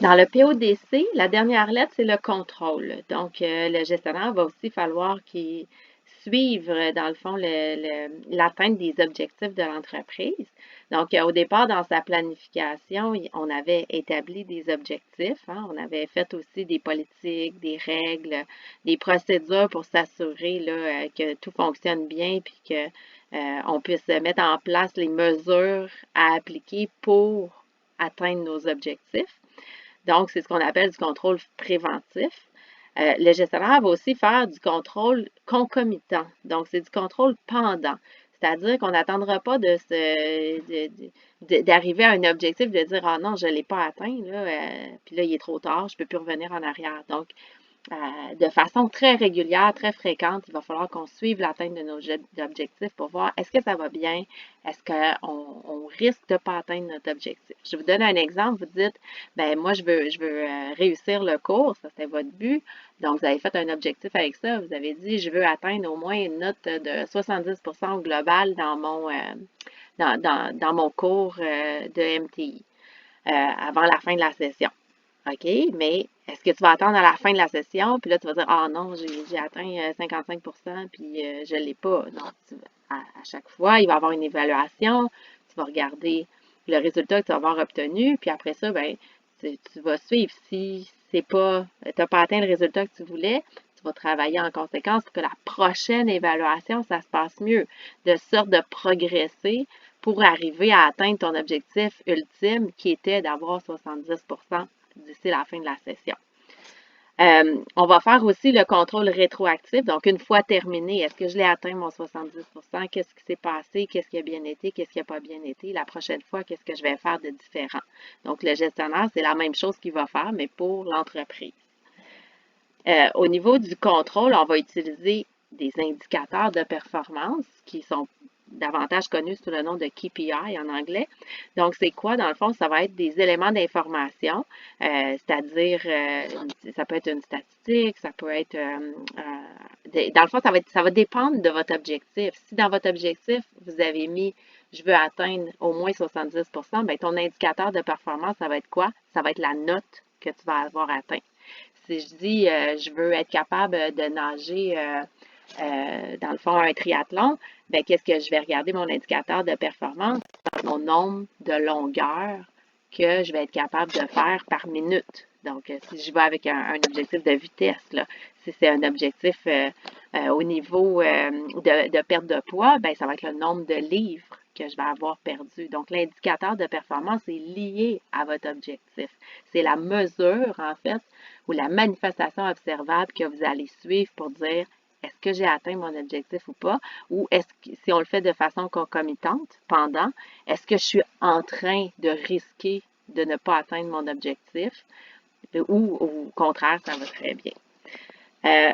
Dans le PODC, la dernière lettre, c'est le contrôle. Donc, le gestionnaire va aussi falloir qu'il suive, dans le fond, l'atteinte des objectifs de l'entreprise. Donc, au départ, dans sa planification, on avait établi des objectifs, hein. On avait fait aussi des politiques, des règles, des procédures pour s'assurer là, que tout fonctionne bien puis que on puisse mettre en place les mesures à appliquer pour atteindre nos objectifs. Donc, c'est ce qu'on appelle du contrôle préventif. Le gestionnaire va aussi faire du contrôle concomitant. Donc, c'est du contrôle pendant. C'est-à-dire qu'on n'attendra pas d'arriver à un objectif, de dire, ah non, je ne l'ai pas atteint, là, puis là, il est trop tard, je ne peux plus revenir en arrière. Donc, de façon très régulière, très fréquente, il va falloir qu'on suive l'atteinte de nos objectifs pour voir est-ce que ça va bien, est-ce qu'on risque de ne pas atteindre notre objectif. Je vous donne un exemple, vous dites, ben moi je veux réussir le cours, ça c'était votre but, donc vous avez fait un objectif avec ça, vous avez dit je veux atteindre au moins une note de 70% au global dans mon cours de MTI avant la fin de la session. OK, mais est-ce que tu vas attendre à la fin de la session, puis là, tu vas dire, ah non, j'ai atteint 55%, puis je ne l'ai pas. Non, à chaque fois, il va y avoir une évaluation, tu vas regarder le résultat que tu vas avoir obtenu, puis après ça, ben, tu vas suivre. Si c'est pas, tu n'as pas atteint le résultat que tu voulais, tu vas travailler en conséquence pour que la prochaine évaluation, ça se passe mieux, de sorte de progresser pour arriver à atteindre ton objectif ultime qui était d'avoir 70% d'ici la fin de la session. On va faire aussi le contrôle rétroactif. Donc, une fois terminé, est-ce que je l'ai atteint mon 70%? Qu'est-ce qui s'est passé? Qu'est-ce qui a bien été? Qu'est-ce qui n'a pas bien été? La prochaine fois, qu'est-ce que je vais faire de différent? Donc, le gestionnaire, c'est la même chose qu'il va faire, mais pour l'entreprise. Au niveau du contrôle, on va utiliser des indicateurs de performance qui sont davantage connus sous le nom de KPI en anglais. Donc, c'est quoi? Dans le fond, ça va être des éléments d'information, c'est-à-dire, ça peut être une statistique, ça peut être, dans le fond, ça va dépendre de votre objectif. Si dans votre objectif, vous avez mis, je veux atteindre au moins 70%, bien, ton indicateur de performance, ça va être quoi? Ça va être la note que tu vas avoir atteint. Si je dis, je veux être capable de nager, dans le fond, un triathlon, ben, qu'est-ce que je vais regarder mon indicateur de performance? Mon nombre de longueurs que je vais être capable de faire par minute. Donc, si je vais avec un objectif de vitesse, là, si c'est un objectif au niveau de perte de poids, ben, ça va être le nombre de livres que je vais avoir perdu. Donc, l'indicateur de performance est lié à votre objectif. C'est la mesure, en fait, ou la manifestation observable que vous allez suivre pour dire est-ce que j'ai atteint mon objectif ou pas, ou est-ce que si on le fait de façon concomitante pendant, est-ce que je suis en train de risquer de ne pas atteindre mon objectif ou au contraire, ça va très bien. Euh,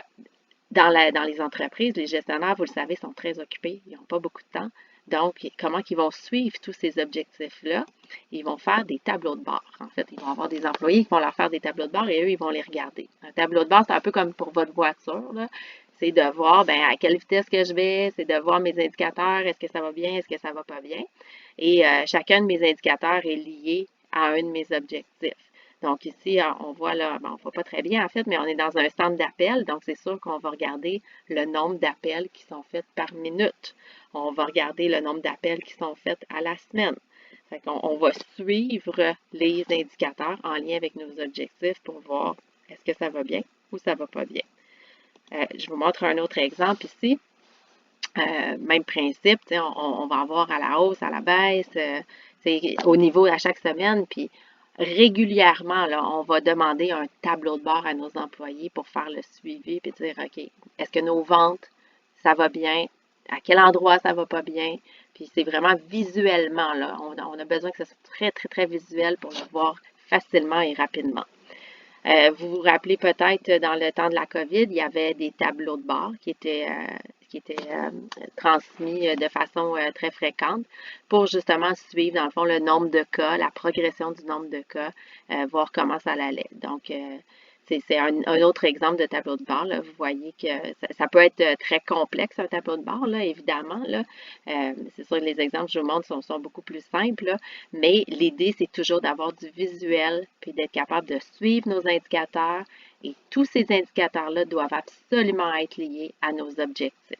dans les entreprises, les gestionnaires, vous le savez, sont très occupés. Ils n'ont pas beaucoup de temps. Donc, comment ils vont suivre tous ces objectifs-là? Ils vont faire des tableaux de bord. En fait, ils vont avoir des employés qui vont leur faire des tableaux de bord et eux, ils vont les regarder. Un tableau de bord, c'est un peu comme pour votre voiture, là. C'est de voir ben, à quelle vitesse que je vais, c'est de voir mes indicateurs, est-ce que ça va bien, est-ce que ça va pas bien. Et chacun de mes indicateurs est lié à un de mes objectifs. Donc ici, on voit là, bon, on ne voit pas très bien en fait, mais on est dans un centre d'appel, donc c'est sûr qu'on va regarder le nombre d'appels qui sont faits par minute. On va regarder le nombre d'appels qui sont faits à la semaine. Fait qu'on, on va suivre les indicateurs en lien avec nos objectifs pour voir est-ce que ça va bien ou ça va pas bien. Je vous montre un autre exemple ici. Même principe, on va avoir à la hausse, à la baisse, c'est au niveau à chaque semaine, puis régulièrement, là, on va demander un tableau de bord à nos employés pour faire le suivi, puis dire, OK, est-ce que nos ventes, ça va bien? À quel endroit ça va pas bien? Puis c'est vraiment visuellement, là, on a besoin que ce soit très, très, très visuel pour le voir facilement et rapidement. Vous vous rappelez peut-être, dans le temps de la COVID, il y avait des tableaux de bord qui étaient transmis de façon très fréquente pour justement suivre, dans le fond, le nombre de cas, la progression du nombre de cas, voir comment ça allait. Donc, C'est un autre exemple de tableau de bord, là. Vous voyez que ça peut être très complexe, un tableau de bord, là, évidemment, là. C'est sûr que les exemples que je vous montre sont beaucoup plus simples, là, mais l'idée, c'est toujours d'avoir du visuel, puis d'être capable de suivre nos indicateurs. Et tous ces indicateurs-là doivent absolument être liés à nos objectifs.